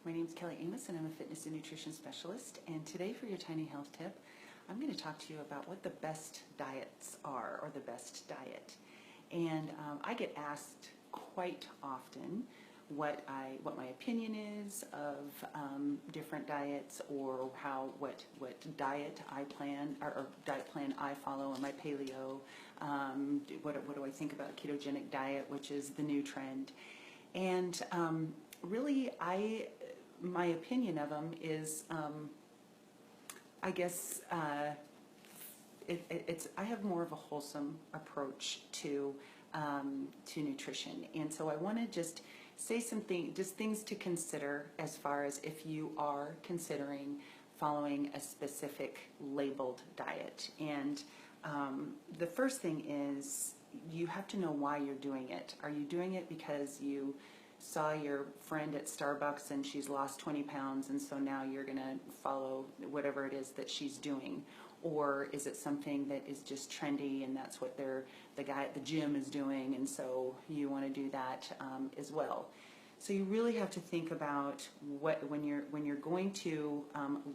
My name is Kelly Amos and I'm a fitness and nutrition specialist, and today for your tiny health tip I'm going to talk to you about what the best diets are, or the best diet. And I get asked quite often what my opinion is of different diets, or what diet I plan, or diet plan I follow. Am I paleo? What do I think about a ketogenic diet, which is the new trend? And really, my opinion of them is, I guess, I have more of a wholesome approach to nutrition, and so I want to just say just things to consider as far as if you are considering following a specific labeled diet. And the first thing is, you have to know why you're doing it. Are you doing it because you saw your friend at Starbucks and she's lost 20 pounds and so now you're going to follow whatever it is that she's doing? Or is it something that is just trendy and that's what the guy at the gym is doing, and so you want to do that as well? So you really have to think about when you're going to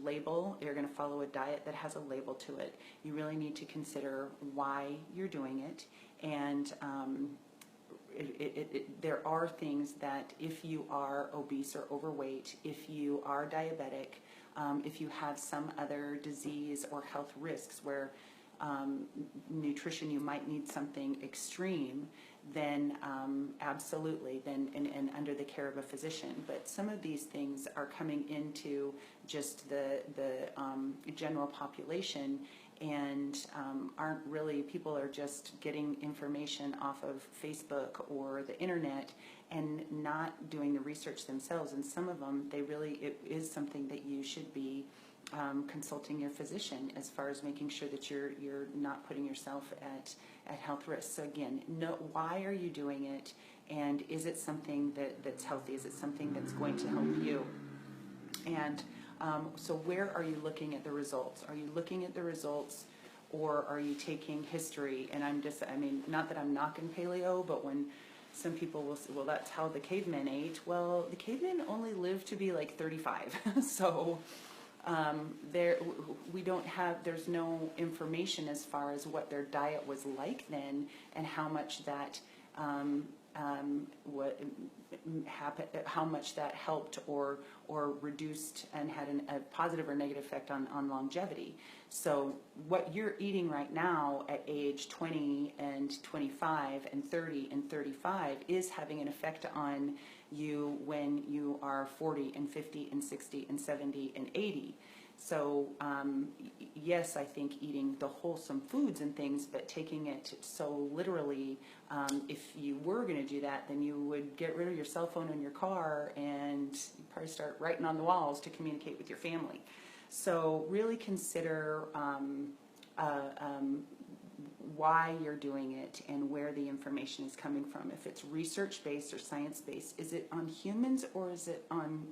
label, you're going to follow a diet that has a label to it. You really need to consider why you're doing it, and there are things that, if you are obese or overweight, if you are diabetic, if you have some other disease or health risks where nutrition, you might need something extreme, then absolutely, and under the care of a physician. But some of these things are coming into just the general population, and aren't really, people are just getting information off of Facebook or the internet and not doing the research themselves. And some of them, it is something that you should be consulting your physician as far as making sure that you're not putting yourself at health risk. So again, know why are you doing it, and is it something that's healthy? Is it something that's going to help you? And so where are you looking at the results? Are you looking at the results, or are you taking history? And not that I'm knocking paleo, but when some people will say, well, that's how the cavemen ate. Well, the cavemen only lived to be like 35. So there's no information as far as what their diet was like then, and how much that how much that helped or reduced and had a positive or negative effect on longevity. So what you're eating right now at age 20 and 25 and 30 and 35 is having an effect on you when you are 40 and 50 and 60 and 70 and 80. So yes, I think eating the wholesome foods and things, but taking it so literally, if you were going to do that, then you would get rid of your cell phone in your car and you'd probably start writing on the walls to communicate with your family. So really consider why you're doing it and where the information is coming from. If it's research-based or science-based, is it on humans or is it on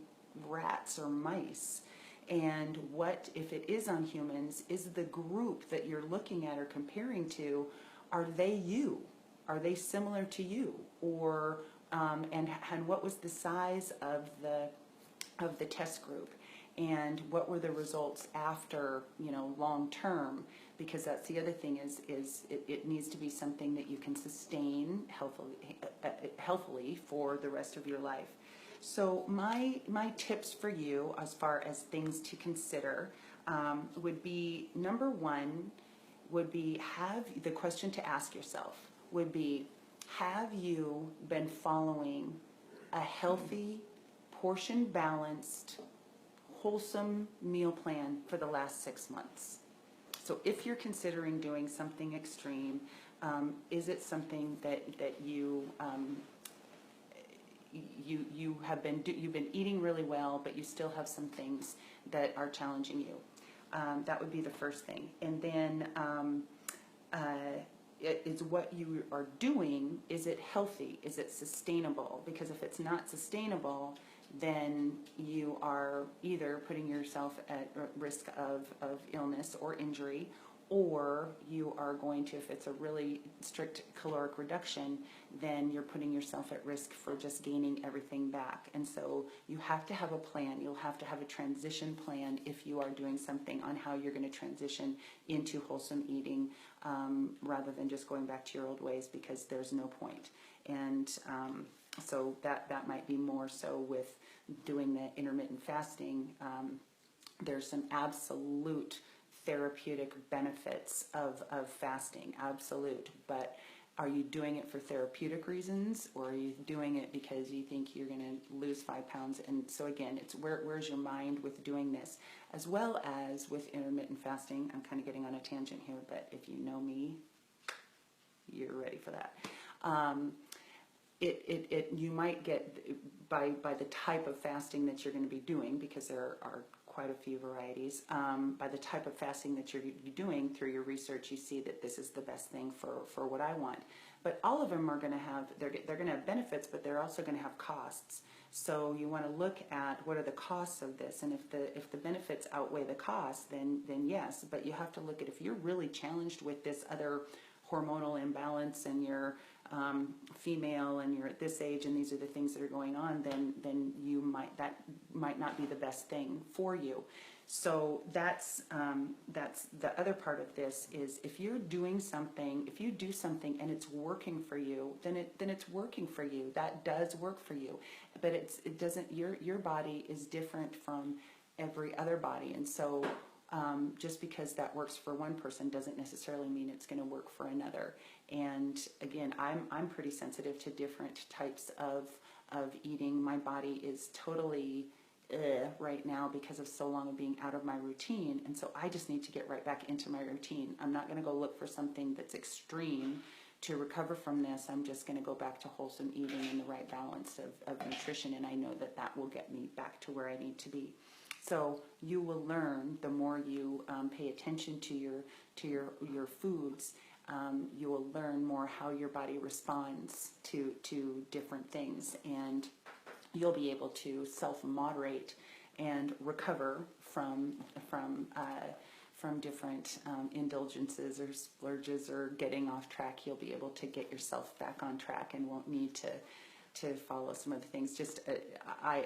rats or mice? And what, if it is on humans, is the group that you're looking at or comparing to, are they you? Are they similar to you? Or and what was the size of the test group? And what were the results after, long term? Because that's the other thing, is it needs to be something that you can sustain healthily for the rest of your life. So my tips for you as far as things to consider would be, number one would be, the question to ask yourself would be, have you been following a healthy, portion balanced, wholesome meal plan for the last 6 months? So if you're considering doing something extreme, is it something that you've been eating really well, but you still have some things that are challenging you? That would be the first thing. And then is what you are doing, is it healthy? Is it sustainable? Because if it's not sustainable, then you are either putting yourself at risk of illness or injury, or you are going to, if it's a really strict caloric reduction, then you're putting yourself at risk for just gaining everything back. And so you have to have a plan. You'll have to have a transition plan if you are doing something on how you're going to transition into wholesome eating, rather than just going back to your old ways, because there's no point. And so that might be more so with doing the intermittent fasting. There's some absolute therapeutic benefits of fasting, absolute. But are you doing it for therapeutic reasons, or are you doing it because you think you're going to lose 5 pounds? And so again, it's where's your mind with doing this, as well as with intermittent fasting. I'm kind of getting on a tangent here, but if you know me, you're ready for that. You might get, by the type of fasting that you're going to be doing, because there are quite a few varieties, by the type of fasting that you're doing, through your research, you see that this is the best thing for what I want. But all of them are going to have, they're going to have benefits, but they're also going to have costs. So you want to look at what are the costs of this, and if the benefits outweigh the costs, then yes. But you have to look at, if you're really challenged with this other hormonal imbalance, and you're female, and you're at this age, and these are the things that are going on, then that might not be the best thing for you. So that's the other part of this is, if you're doing something, if you do something and it's working for you, then it's working for you. That does work for you, but it doesn't. Your body is different from every other body, and so just because that works for one person doesn't necessarily mean it's going to work for another. And again, I'm pretty sensitive to different types of eating. My body is totally right now because of so long of being out of my routine, and so I just need to get right back into my routine. I'm not going to go look for something that's extreme to recover from this. I'm just going to go back to wholesome eating and the right balance of nutrition, and I know that will get me back to where I need to be. So you will learn, the more you pay attention to your foods, you will learn more how your body responds to different things, and you'll be able to self-moderate and recover from different indulgences or splurges or getting off track. You'll be able to get yourself back on track and won't need to follow some of the things. Just I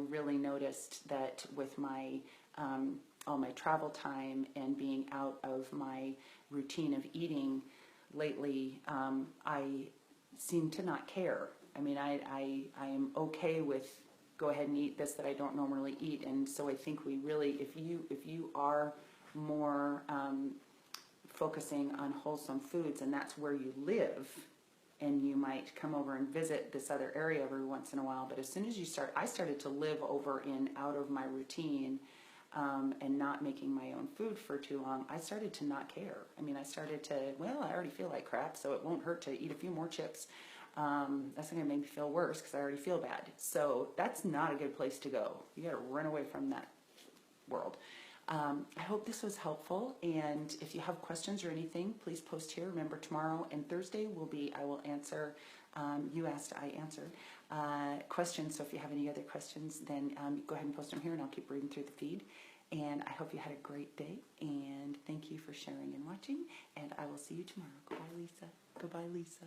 really noticed that with my all my travel time and being out of my routine of eating lately, I seem to not care. I mean, I am okay with go ahead and eat this that I don't normally eat, and so I think we really, if you are more focusing on wholesome foods, and that's where you live, and you might come over and visit this other area every once in a while, but as soon as you start, I started to live over in out of my routine, and not making my own food for too long, I started to not care. I mean, I started to, well, I already feel like crap, so it won't hurt to eat a few more chips. That's not going to make me feel worse because I already feel bad. So that's not a good place to go. You got to run away from that world. I hope this was helpful, and if you have questions or anything, please post here. Remember, tomorrow and Thursday I will answer, you asked, I answered, questions. So if you have any other questions, then go ahead and post them here, and I'll keep reading through the feed. And I hope you had a great day, and thank you for sharing and watching, and I will see you tomorrow. Goodbye, Lisa. Goodbye, Lisa.